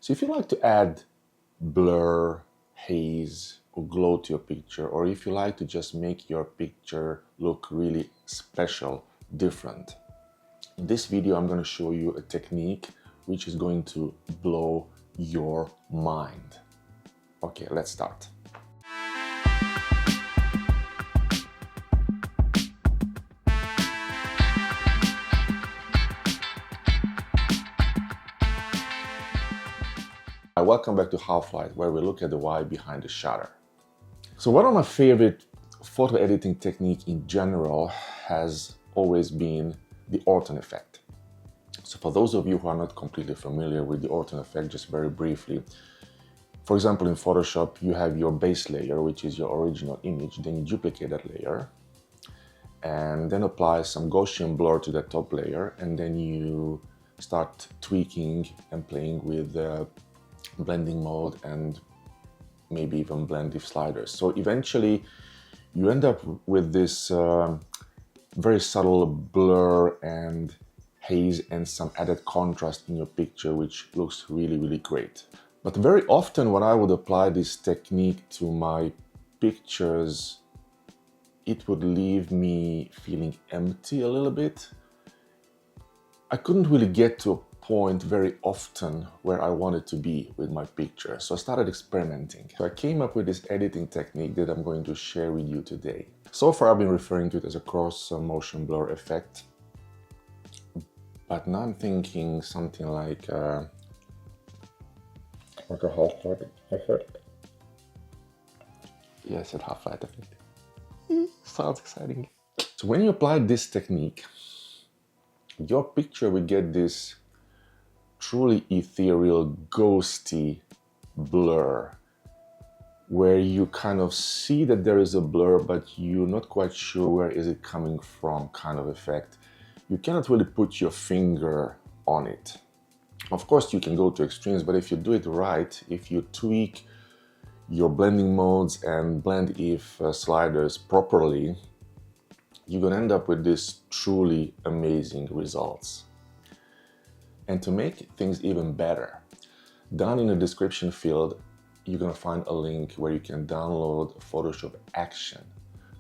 So if you like to add blur, haze, or glow to your picture, or if you like to just make your picture look really special, different, in this video I'm going to show you a technique which is going to blow your mind. Okay, let's start. Welcome back to Half-Light, where we look at the why behind the shutter. So one of my favorite photo editing technique in general has always been the Orton Effect. So for those of you who are not completely familiar with the Orton Effect, just very briefly, for example, in Photoshop, you have your base layer, which is your original image, then you duplicate that layer, and then apply some Gaussian blur to that top layer, and then you start tweaking and playing with blending mode and maybe even blend if sliders. So eventually you end up with this very subtle blur and haze and some added contrast in your picture, which looks really, really great. But very often when I would apply this technique to my pictures, it would leave me feeling empty a little bit. I couldn't really get to a point very often where I wanted to be with my picture. So I started experimenting. So I came up with this editing technique that I'm going to share with you today. So far I've been referring to it as a cross motion blur effect, but now I'm thinking something like a half-light effect. Yes, a half-light effect. Sounds exciting. So when you apply this technique, your picture will get this truly ethereal, ghosty blur, where you kind of see that there is a blur, but you're not quite sure where is it coming from kind of effect. You cannot really put your finger on it. Of course, you can go to extremes, but if you do it right, if you tweak your blending modes and blend if sliders properly, you're gonna end up with these truly amazing results. And to make things even better, down in the description field, you're gonna find a link where you can download Photoshop Action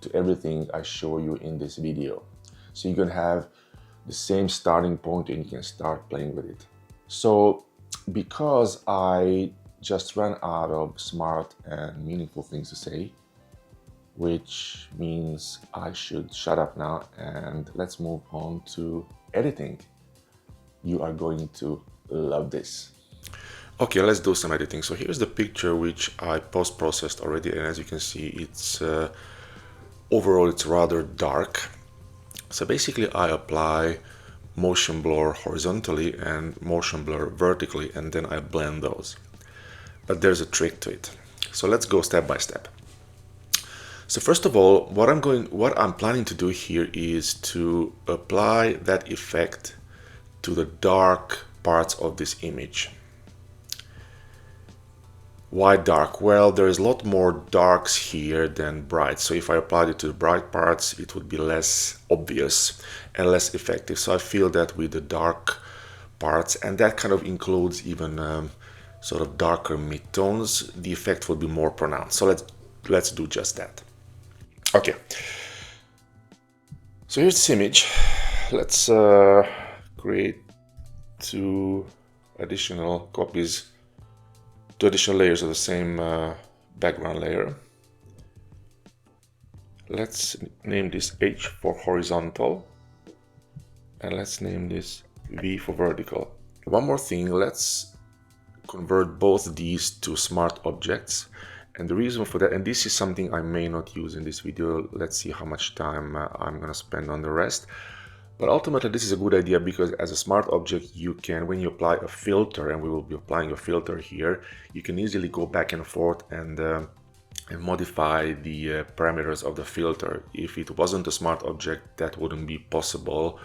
to everything I show you in this video. So you're gonna have the same starting point and you can start playing with it. So because I just ran out of smart and meaningful things to say, which means I should shut up now and let's move on to editing. You are going to love this. Okay, let's do some editing. So here's the picture which I post-processed already, and as you can see, it's overall it's rather dark. So basically I apply motion blur horizontally and motion blur vertically, and then I blend those. But there's a trick to it. So let's go step by step. So first of all, what I'm planning to do here is to apply that effect to the dark parts of this image. Why dark? Well, there is a lot more darks here than bright. So if I applied it to the bright parts, it would be less obvious and less effective. So I feel that with the dark parts, and that kind of includes even sort of darker midtones, the effect would be more pronounced. So let's do just that. Okay. So here's this image. Let's create two additional copies, two additional layers of the same background layer. Let's name this H for horizontal, and let's name this V for vertical. One more thing, let's convert both these to smart objects. And the reason for that, and this is something I may not use in this video, let's see how much time I'm gonna spend on the rest. But ultimately, this is a good idea because as a smart object, you can, when you apply a filter, and we will be applying a filter here, you can easily go back and forth and modify the parameters of the filter. If it wasn't a smart object, that wouldn't be possible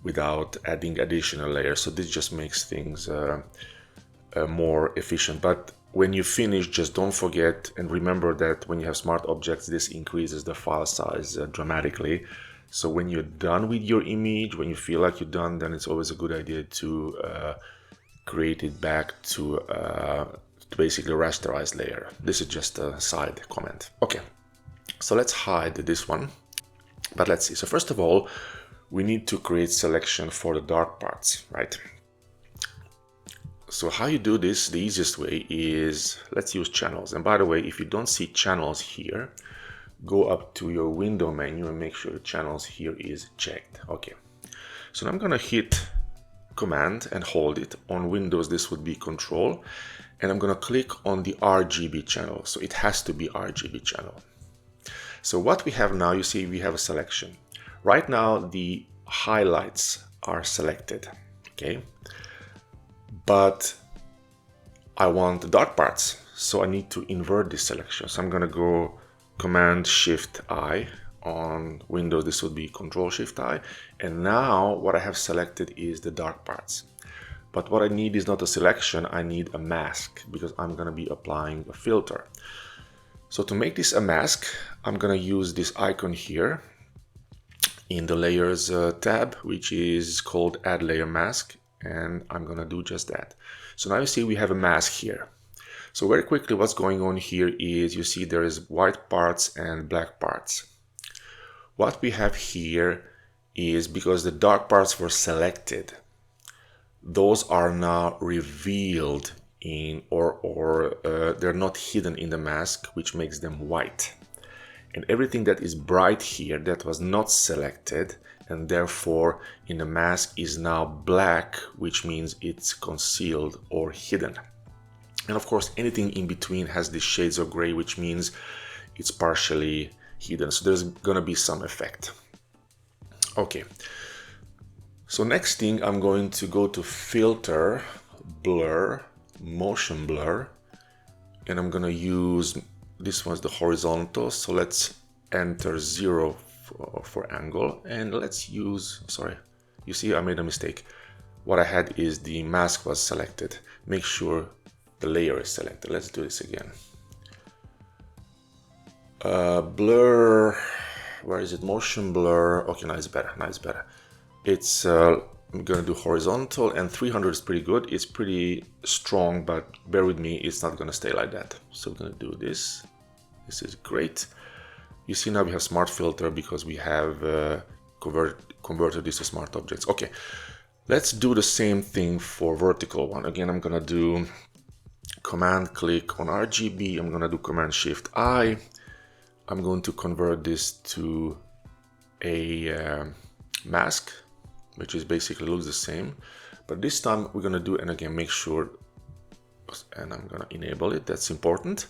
without adding additional layers. So this just makes things more efficient. But when you finish, just don't forget and remember that when you have smart objects, this increases the file size dramatically. So when you're done with your image, when you feel like you're done, then it's always a good idea to create it back to basically rasterized layer. This is just a side comment. Okay, so let's hide this one, but let's see. So first of all, we need to create selection for the dark parts, right? So how you do this, the easiest way is, let's use channels. And by the way, if you don't see channels here, go up to your window menu and make sure the channels here is checked. Okay, so now I'm gonna hit Command and hold it. On Windows, this would be Control. And I'm gonna click on the RGB channel. So it has to be RGB channel. So what we have now, you see we have a selection. Right now, the highlights are selected, okay? But I want the dark parts, so I need to invert this selection. So I'm gonna go Command-Shift-I. On Windows, this would be Control-Shift-I. And now what I have selected is the dark parts. But what I need is not a selection, I need a mask, because I'm gonna be applying a filter. So to make this a mask, I'm gonna use this icon here in the Layers tab, which is called Add Layer Mask, and I'm gonna do just that. So now you see we have a mask here. So very quickly, what's going on here is you see there is white parts and black parts. What we have here is, because the dark parts were selected, those are now revealed in, they're not hidden in the mask, which makes them white. And everything that is bright here that was not selected and therefore in the mask is now black, which means it's concealed or hidden. And of course, anything in between has these shades of gray, which means it's partially hidden. So there's gonna be some effect. Okay. So next thing, I'm going to go to Filter, Blur, Motion Blur, and I'm gonna use, this one's the horizontal, so let's enter 0 for angle, and let's use, sorry, you see I made a mistake. What I had is the mask was selected. Make sure the layer is selected. Let's do this again. Blur, where is it? Motion blur. Okay, now it's better. Now it's better. It's I'm gonna do horizontal, and 300 is pretty good. It's pretty strong, but bear with me, it's not gonna stay like that. So we're gonna do this. This is great. You see now we have smart filter because we have converted this to smart objects. Okay, let's do the same thing for vertical one. Again, I'm gonna do Command click on RGB. I'm gonna do Command Shift I. I'm going to convert this to a mask, which is basically looks the same, but this time we're gonna do, and again, make sure, and I'm gonna enable it, that's important.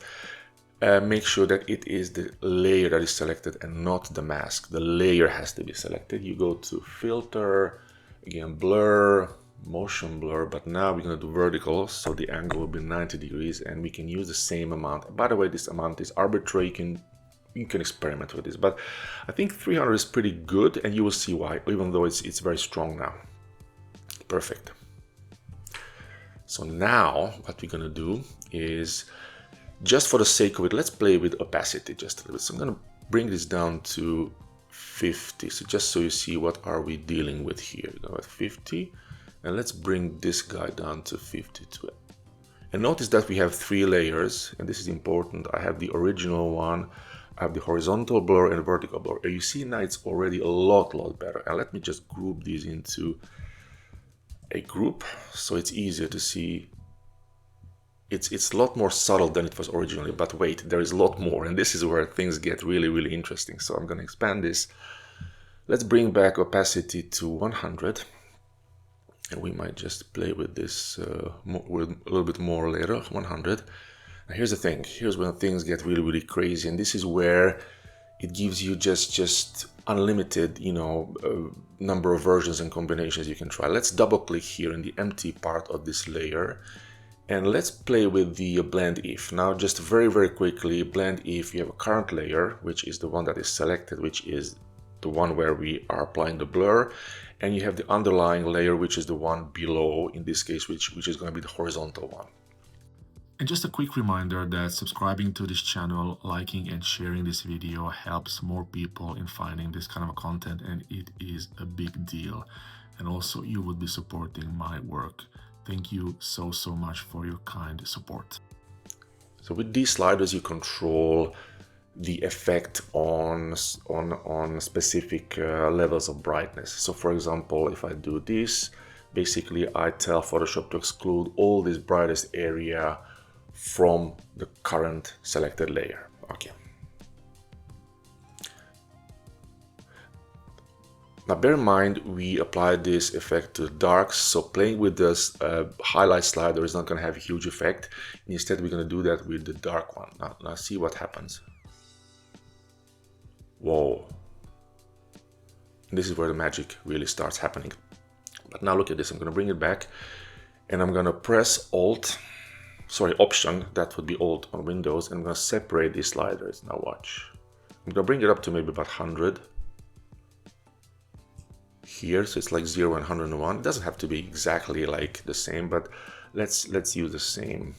Make sure that it is the layer that is selected and not the mask. The layer has to be selected. You go to Filter, again, Blur, Motion Blur, but now we're gonna do vertical, so the angle will be 90 degrees, and we can use the same amount. By the way, this amount is arbitrary. You can experiment with this, but I think 300 is pretty good, and you will see why, even though it's very strong now. Perfect. So now what we're gonna do is, just for the sake of it, let's play with opacity just a little bit. So I'm gonna bring this down to 50. So just so you see what are we dealing with here. Go at 50, and let's bring this guy down to 52. And notice that we have 3 layers, and this is important. I have the original one, I have the horizontal blur and vertical blur. And you see now it's already a lot better. And let me just group these into a group so it's easier to see. It's a lot more subtle than it was originally, but wait, there is a lot more, and this is where things get really interesting. So I'm going to expand this. Let's bring back opacity to 100, and we might just play with this with a little bit more later. 100. Now here's the thing. Here's when things get really crazy, and this is where it gives you just unlimited, number of versions and combinations you can try. Let's double click here in the empty part of this layer. And let's play with the blend if. Now just very quickly, blend if, you have a current layer, which is the one that is selected, which is the one where we are applying the blur. And you have the underlying layer, which is the one below, in this case, which is going to be the horizontal one. And just a quick reminder that subscribing to this channel, liking and sharing this video helps more people in finding this kind of content, and it is a big deal. And also you would be supporting my work. Thank you so much for your kind support. So with these sliders, you control the effect on specific levels of brightness. So for example, if I do this, basically I tell Photoshop to exclude all this brightest area from the current selected layer. Okay. Now bear in mind, we applied this effect to the darks, so playing with this highlight slider is not going to have a huge effect. Instead, we're going to do that with the dark one. Now see what happens. Whoa. This is where the magic really starts happening. But now look at this, I'm going to bring it back and I'm going to press Option, that would be Alt on Windows, and I'm going to separate these sliders. Now watch. I'm going to bring it up to maybe about 100. Here, so it's like 0 and 101. It doesn't have to be exactly like the same, but let's use the same.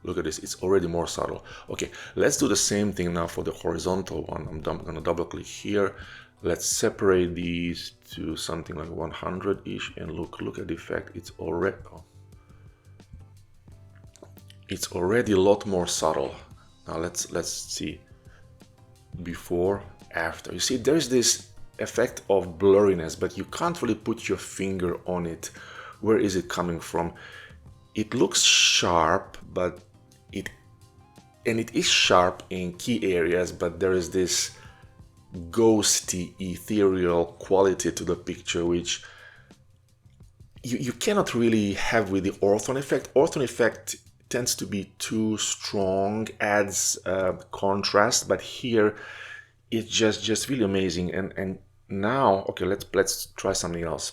Look at this, it's already more subtle. Okay, let's do the same thing now for the horizontal one. I'm gonna double click here. Let's separate these to something like 100-ish, and look at the effect. It's already a lot more subtle. Now let's see before, after. You see, there's this effect of blurriness, but you can't really put your finger on it. Where is it coming from? It looks sharp, but it is sharp in key areas, but there is this ghosty, ethereal quality to the picture, which you cannot really have with the Orton effect. Orton effect tends to be too strong, adds contrast, but here it's just really amazing. And now, okay, let's try something else.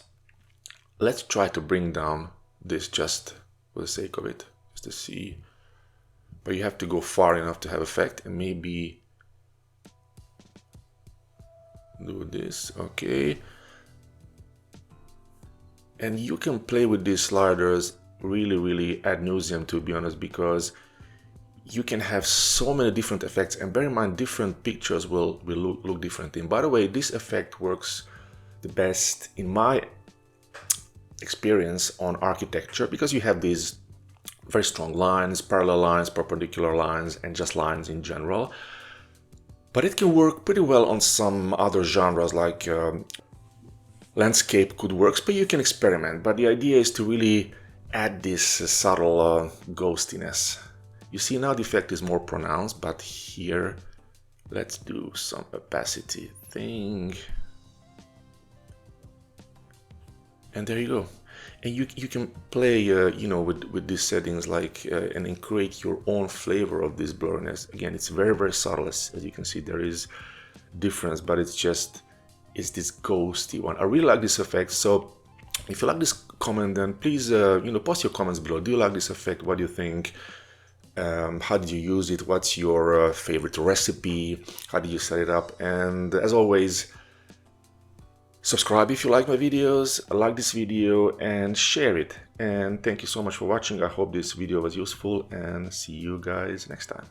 Let's try to bring down this just for the sake of it, just to see. But you have to go far enough to have effect, and maybe do this, okay. And you can play with these sliders really ad nauseum, to be honest, because you can have so many different effects, and bear in mind, different pictures will look different. And by the way, this effect works the best in my experience on architecture, because you have these very strong lines, parallel lines, perpendicular lines, and just lines in general. But it can work pretty well on some other genres, like landscape could work, but you can experiment. But the idea is to really add this subtle ghostiness. You see now the effect is more pronounced, but here let's do some opacity thing. And there you go. And you can play you know, with these settings, like and create your own flavor of this blurriness. Again, it's very subtle, as you can see. There is difference, but it's this ghosty one. I really like this effect. So if you like this comment, then please you know, post your comments below. Do you like this effect? What do you think? How did you use it? What's your favorite recipe? How did you set it up? And as always, subscribe if you like my videos, like this video, and share it. And thank you so much for watching. I hope this video was useful, and see you guys next time.